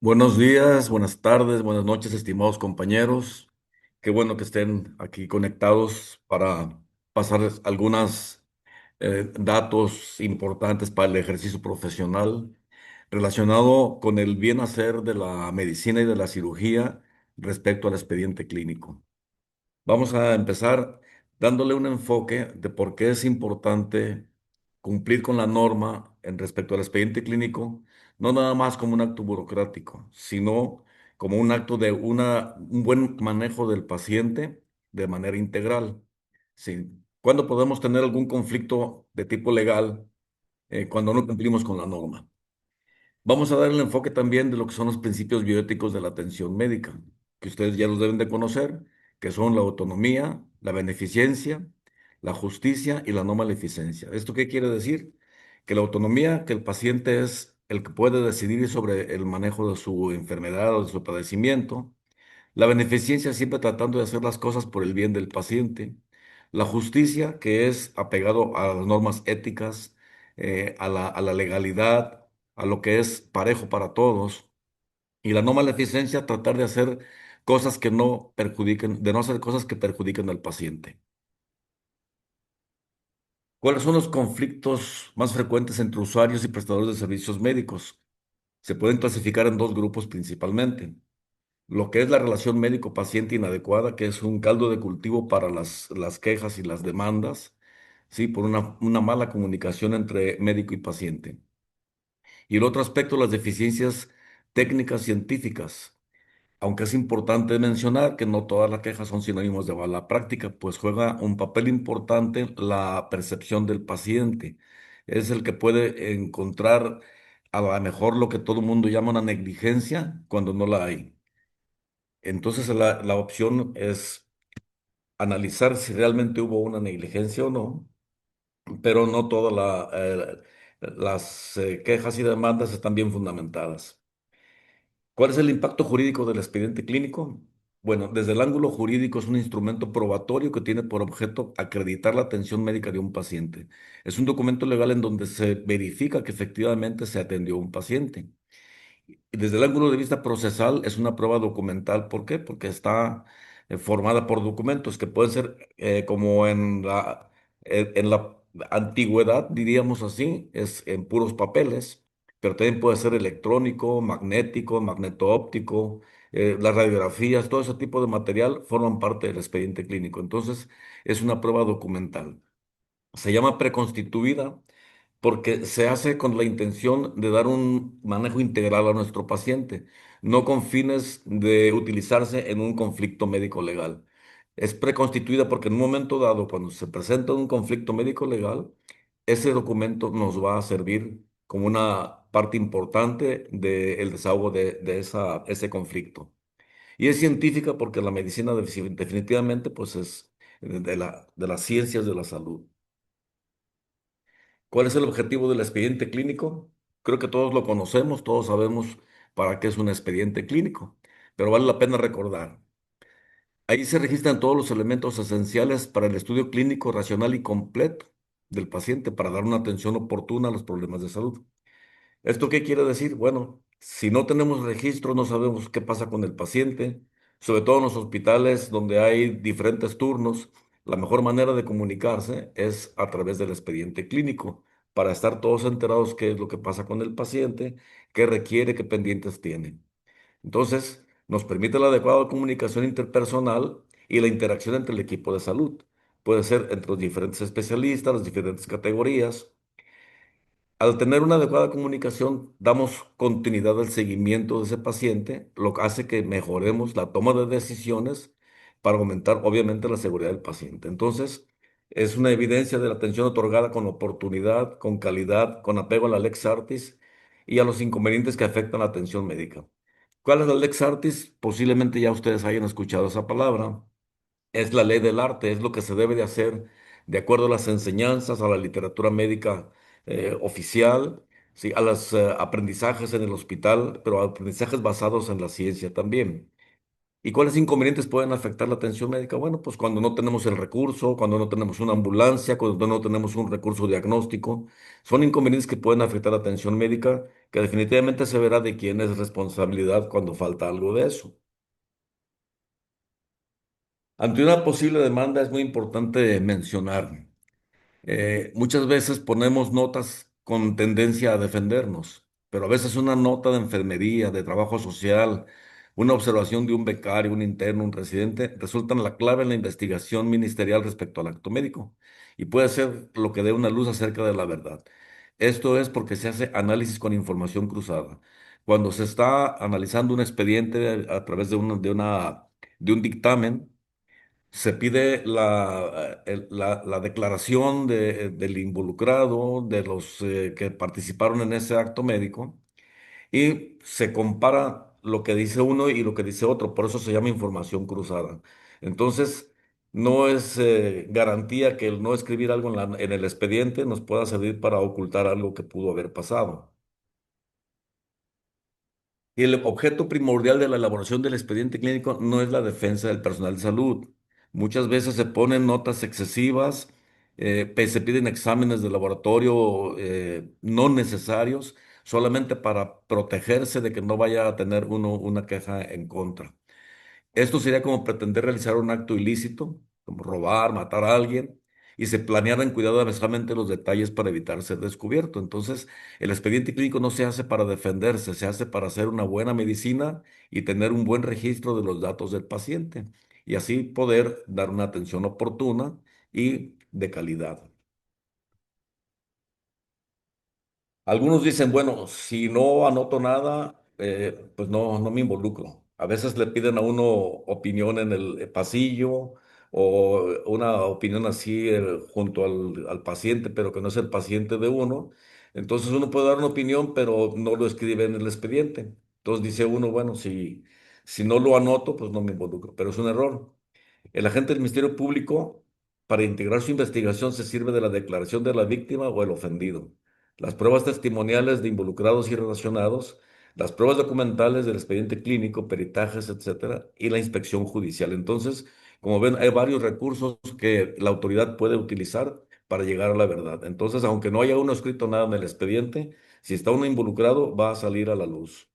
Buenos días, buenas tardes, buenas noches, estimados compañeros. Qué bueno que estén aquí conectados para pasar algunos datos importantes para el ejercicio profesional relacionado con el bien hacer de la medicina y de la cirugía respecto al expediente clínico. Vamos a empezar dándole un enfoque de por qué es importante cumplir con la norma en respecto al expediente clínico, no nada más como un acto burocrático, sino como un acto de un buen manejo del paciente de manera integral. Sí. ¿Cuándo podemos tener algún conflicto de tipo legal cuando no cumplimos con la norma? Vamos a dar el enfoque también de lo que son los principios bioéticos de la atención médica, que ustedes ya los deben de conocer, que son la autonomía, la beneficencia, la justicia y la no maleficencia. ¿Esto qué quiere decir? Que la autonomía, que el paciente es el que puede decidir sobre el manejo de su enfermedad o de su padecimiento. La beneficencia, siempre tratando de hacer las cosas por el bien del paciente. La justicia, que es apegado a las normas éticas, a la legalidad, a lo que es parejo para todos. Y la no maleficencia, tratar de hacer cosas que no perjudiquen, de no hacer cosas que perjudiquen al paciente. ¿Cuáles son los conflictos más frecuentes entre usuarios y prestadores de servicios médicos? Se pueden clasificar en dos grupos principalmente. Lo que es la relación médico-paciente inadecuada, que es un caldo de cultivo para las quejas y las demandas, ¿sí? Por una mala comunicación entre médico y paciente. Y el otro aspecto, las deficiencias técnicas científicas. Aunque es importante mencionar que no todas las quejas son sinónimos de mala práctica, pues juega un papel importante la percepción del paciente. Es el que puede encontrar a lo mejor lo que todo el mundo llama una negligencia cuando no la hay. Entonces la opción es analizar si realmente hubo una negligencia o no, pero no todas las quejas y demandas están bien fundamentadas. ¿Cuál es el impacto jurídico del expediente clínico? Bueno, desde el ángulo jurídico es un instrumento probatorio que tiene por objeto acreditar la atención médica de un paciente. Es un documento legal en donde se verifica que efectivamente se atendió a un paciente. Y desde el ángulo de vista procesal es una prueba documental. ¿Por qué? Porque está formada por documentos que pueden ser como en la antigüedad, diríamos así, es en puros papeles, pero también puede ser electrónico, magnético, magneto-óptico, las radiografías, todo ese tipo de material forman parte del expediente clínico. Entonces, es una prueba documental. Se llama preconstituida porque se hace con la intención de dar un manejo integral a nuestro paciente, no con fines de utilizarse en un conflicto médico legal. Es preconstituida porque en un momento dado, cuando se presenta un conflicto médico legal, ese documento nos va a servir como una parte importante del desahogo de ese conflicto. Y es científica porque la medicina definitivamente pues es de las ciencias de la salud. ¿Cuál es el objetivo del expediente clínico? Creo que todos lo conocemos, todos sabemos para qué es un expediente clínico, pero vale la pena recordar. Ahí se registran todos los elementos esenciales para el estudio clínico racional y completo del paciente para dar una atención oportuna a los problemas de salud. ¿Esto qué quiere decir? Bueno, si no tenemos registro, no sabemos qué pasa con el paciente, sobre todo en los hospitales donde hay diferentes turnos. La mejor manera de comunicarse es a través del expediente clínico, para estar todos enterados qué es lo que pasa con el paciente, qué requiere, qué pendientes tiene. Entonces, nos permite la adecuada comunicación interpersonal y la interacción entre el equipo de salud. Puede ser entre los diferentes especialistas, las diferentes categorías. Al tener una adecuada comunicación, damos continuidad al seguimiento de ese paciente, lo que hace que mejoremos la toma de decisiones para aumentar, obviamente, la seguridad del paciente. Entonces, es una evidencia de la atención otorgada con oportunidad, con calidad, con apego a la lex artis y a los inconvenientes que afectan la atención médica. ¿Cuál es la lex artis? Posiblemente ya ustedes hayan escuchado esa palabra. Es la ley del arte, es lo que se debe de hacer de acuerdo a las enseñanzas, a la literatura médica oficial, sí, a los aprendizajes en el hospital, pero aprendizajes basados en la ciencia también. ¿Y cuáles inconvenientes pueden afectar la atención médica? Bueno, pues cuando no tenemos el recurso, cuando no tenemos una ambulancia, cuando no tenemos un recurso diagnóstico, son inconvenientes que pueden afectar la atención médica, que definitivamente se verá de quién es responsabilidad cuando falta algo de eso. Ante una posible demanda es muy importante mencionar. Muchas veces ponemos notas con tendencia a defendernos, pero a veces una nota de enfermería, de trabajo social, una observación de un becario, un interno, un residente, resultan la clave en la investigación ministerial respecto al acto médico y puede ser lo que dé una luz acerca de la verdad. Esto es porque se hace análisis con información cruzada. Cuando se está analizando un expediente a través de un dictamen, se pide la declaración del involucrado, de los que participaron en ese acto médico, y se compara lo que dice uno y lo que dice otro. Por eso se llama información cruzada. Entonces, no es garantía que el no escribir algo en el expediente nos pueda servir para ocultar algo que pudo haber pasado. Y el objeto primordial de la elaboración del expediente clínico no es la defensa del personal de salud. Muchas veces se ponen notas excesivas, se piden exámenes de laboratorio no necesarios, solamente para protegerse de que no vaya a tener uno una queja en contra. Esto sería como pretender realizar un acto ilícito, como robar, matar a alguien, y se planearan cuidadosamente los detalles para evitar ser descubierto. Entonces, el expediente clínico no se hace para defenderse, se hace para hacer una buena medicina y tener un buen registro de los datos del paciente, y así poder dar una atención oportuna y de calidad. Algunos dicen, bueno, si no anoto nada, pues no me involucro. A veces le piden a uno opinión en el pasillo o una opinión así junto al paciente, pero que no es el paciente de uno. Entonces uno puede dar una opinión, pero no lo escribe en el expediente. Entonces dice uno, bueno, si no lo anoto, pues no me involucro, pero es un error. El agente del Ministerio Público, para integrar su investigación, se sirve de la declaración de la víctima o el ofendido, las pruebas testimoniales de involucrados y relacionados, las pruebas documentales del expediente clínico, peritajes, etcétera, y la inspección judicial. Entonces, como ven, hay varios recursos que la autoridad puede utilizar para llegar a la verdad. Entonces, aunque no haya uno escrito nada en el expediente, si está uno involucrado, va a salir a la luz.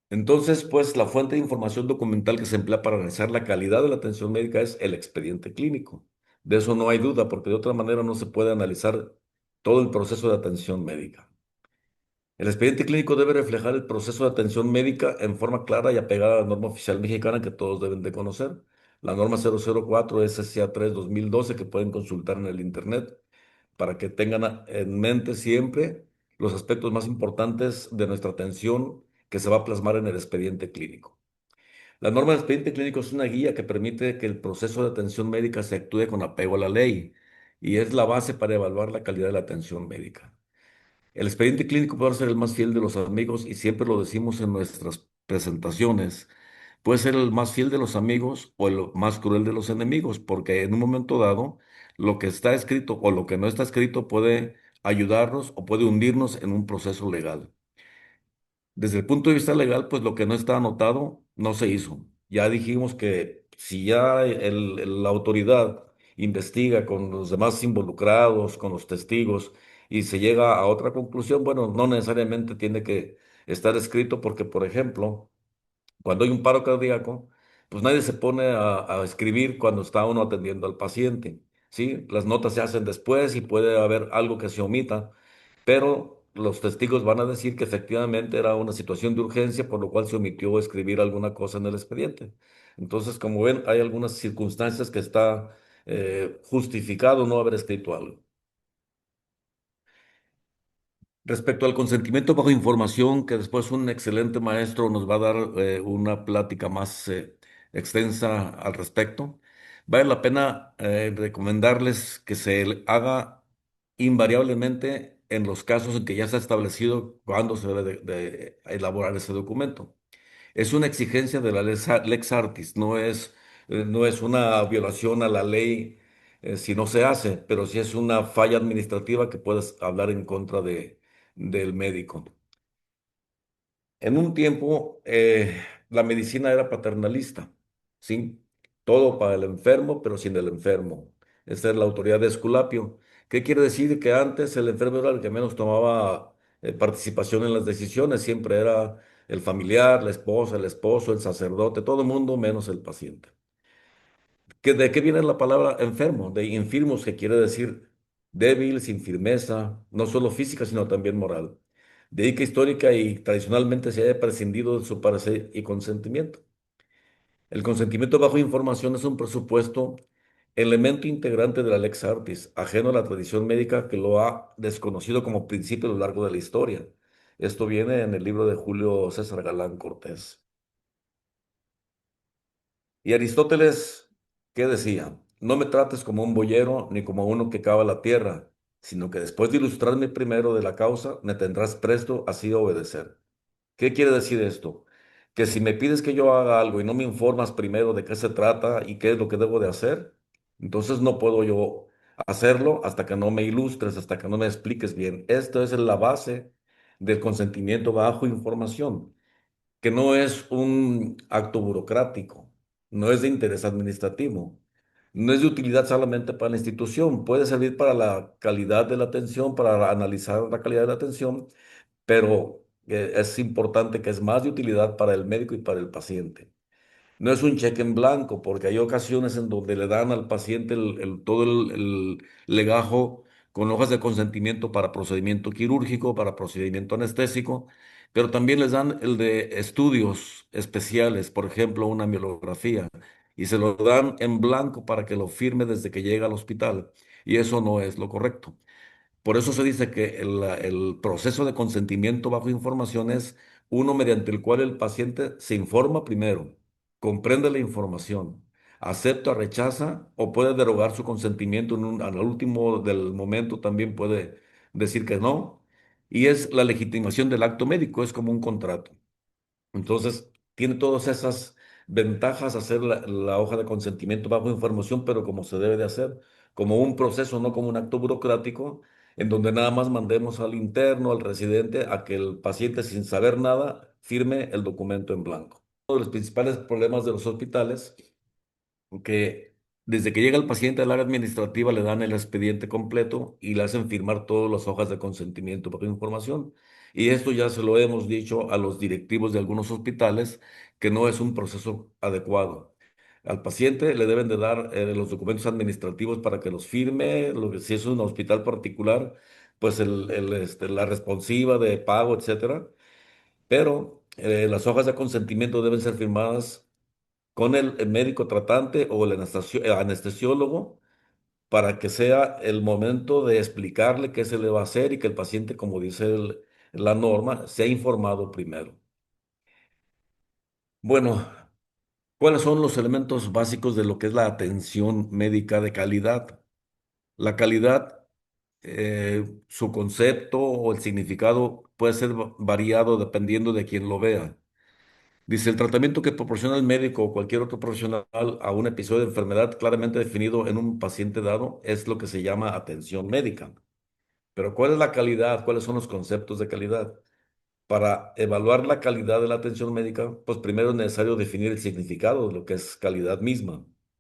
Entonces, pues la fuente de información documental que se emplea para analizar la calidad de la atención médica es el expediente clínico. De eso no hay duda, porque de otra manera no se puede analizar todo el proceso de atención médica. El expediente clínico debe reflejar el proceso de atención médica en forma clara y apegada a la norma oficial mexicana que todos deben de conocer. La norma 004 SCA 3 2012 que pueden consultar en el internet para que tengan en mente siempre los aspectos más importantes de nuestra atención que se va a plasmar en el expediente clínico. La norma del expediente clínico es una guía que permite que el proceso de atención médica se actúe con apego a la ley y es la base para evaluar la calidad de la atención médica. El expediente clínico puede ser el más fiel de los amigos y siempre lo decimos en nuestras presentaciones. Puede ser el más fiel de los amigos o el más cruel de los enemigos, porque en un momento dado, lo que está escrito o lo que no está escrito puede ayudarnos o puede hundirnos en un proceso legal. Desde el punto de vista legal, pues lo que no está anotado no se hizo. Ya dijimos que si ya la autoridad investiga con los demás involucrados, con los testigos, y se llega a otra conclusión, bueno, no necesariamente tiene que estar escrito porque, por ejemplo, cuando hay un paro cardíaco, pues nadie se pone a escribir cuando está uno atendiendo al paciente, ¿sí? Las notas se hacen después y puede haber algo que se omita, pero los testigos van a decir que efectivamente era una situación de urgencia, por lo cual se omitió escribir alguna cosa en el expediente. Entonces, como ven, hay algunas circunstancias que está justificado no haber escrito algo. Respecto al consentimiento bajo información, que después un excelente maestro nos va a dar una plática más extensa al respecto, vale la pena recomendarles que se haga invariablemente en los casos en que ya se ha establecido cuándo se debe de elaborar ese documento. Es una exigencia de la Lex Artis, no es una violación a la ley si no se hace, pero sí es una falla administrativa que puedes hablar en contra del médico. En un tiempo la medicina era paternalista, ¿sí? Todo para el enfermo, pero sin el enfermo. Esa es la autoridad de Esculapio. ¿Qué quiere decir? Que antes el enfermo era el que menos tomaba participación en las decisiones, siempre era el familiar, la esposa, el esposo, el sacerdote, todo el mundo menos el paciente. ¿De qué viene la palabra enfermo? De infirmos, que quiere decir débil, sin firmeza, no solo física, sino también moral. De ahí que histórica y tradicionalmente se haya prescindido de su parecer y consentimiento. El consentimiento bajo información es un presupuesto, elemento integrante de la lex artis, ajeno a la tradición médica que lo ha desconocido como principio a lo largo de la historia. Esto viene en el libro de Julio César Galán Cortés. Y Aristóteles, ¿qué decía? No me trates como un boyero ni como uno que cava la tierra, sino que después de ilustrarme primero de la causa, me tendrás presto así a obedecer. ¿Qué quiere decir esto? Que si me pides que yo haga algo y no me informas primero de qué se trata y qué es lo que debo de hacer, entonces no puedo yo hacerlo hasta que no me ilustres, hasta que no me expliques bien. Esto es la base del consentimiento bajo información, que no es un acto burocrático, no es de interés administrativo, no es de utilidad solamente para la institución, puede servir para la calidad de la atención, para analizar la calidad de la atención, pero es importante que es más de utilidad para el médico y para el paciente. No es un cheque en blanco, porque hay ocasiones en donde le dan al paciente todo el legajo con hojas de consentimiento para procedimiento quirúrgico, para procedimiento anestésico, pero también les dan el de estudios especiales, por ejemplo, una miolografía, y se lo dan en blanco para que lo firme desde que llega al hospital, y eso no es lo correcto. Por eso se dice que el proceso de consentimiento bajo información es uno mediante el cual el paciente se informa primero, comprende la información, acepta, rechaza o puede derogar su consentimiento al último del momento también puede decir que no. Y es la legitimación del acto médico, es como un contrato. Entonces, tiene todas esas ventajas hacer la hoja de consentimiento bajo información, pero como se debe de hacer, como un proceso, no como un acto burocrático, en donde nada más mandemos al interno, al residente, a que el paciente, sin saber nada, firme el documento en blanco. Uno de los principales problemas de los hospitales que desde que llega el paciente al área administrativa le dan el expediente completo y le hacen firmar todas las hojas de consentimiento para información. Y esto ya se lo hemos dicho a los directivos de algunos hospitales, que no es un proceso adecuado. Al paciente le deben de dar los documentos administrativos para que los firme, lo que si es un hospital particular, pues la responsiva de pago, etcétera. Pero las hojas de consentimiento deben ser firmadas con el médico tratante o el anestesiólogo para que sea el momento de explicarle qué se le va a hacer y que el paciente, como dice la norma, sea informado primero. Bueno, ¿cuáles son los elementos básicos de lo que es la atención médica de calidad? La calidad, su concepto o el significado puede ser variado dependiendo de quien lo vea. Dice, el tratamiento que proporciona el médico o cualquier otro profesional a un episodio de enfermedad claramente definido en un paciente dado es lo que se llama atención médica. Pero ¿cuál es la calidad? ¿Cuáles son los conceptos de calidad? Para evaluar la calidad de la atención médica, pues primero es necesario definir el significado de lo que es calidad misma.